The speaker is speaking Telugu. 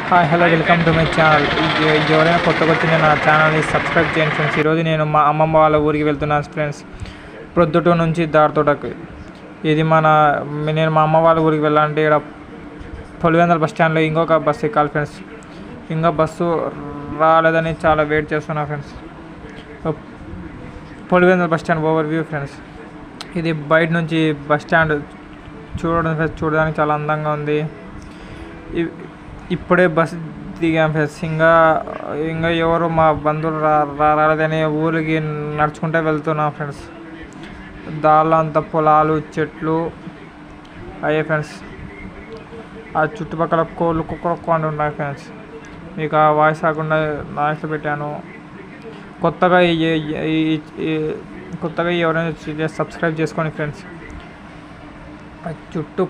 Hi hello welcome to my channel. ఎవరైనా కొత్తగా వచ్చిన నా ఛానల్ని సబ్స్క్రైబ్ చేయండి ఫ్రెండ్స్. ఈరోజు నేను మా అమ్మమ్మ వాళ్ళ ఊరికి వెళ్తున్నాను ఫ్రెండ్స్, ప్రొద్దుటూరు నుంచి దారితోటకి. ఇది నేను మా అమ్మ వాళ్ళ ఊరికి వెళ్ళాలంటే ఇక్కడ పులివెందుల బస్ స్టాండ్లో ఇంకొక బస్సు ఎక్కాలి ఫ్రెండ్స్. ఇంకా బస్సు రాలేదని చాలా వెయిట్ చేస్తున్నా friends. Pulivendula bus stand over view friends. ఇది బయట నుంచి బస్ స్టాండ్ చూడడానికి చాలా అందంగా ఉంది. ఇప్పుడే బస్సు దిగాం ఫ్రెండ్స్. ఇంకా ఎవరు మా బంధువులు రాలేదని ఊరికి నడుచుకుంటే వెళ్తున్నాం ఫ్రెండ్స్. దారిలో అంత పొలాలు చెట్లు అయ్యే ఫ్రెండ్స్. ఆ చుట్టుపక్కల కోళ్ళు కుక్కలు ఉన్నాయి ఫ్రెండ్స్. మీకు ఆ వాయిస్ రాకుండా నాయిస్లో పెట్టాను. కొత్తగా ఎవరైనా సబ్స్క్రైబ్ చేసుకోండి ఫ్రెండ్స్. చుట్టూ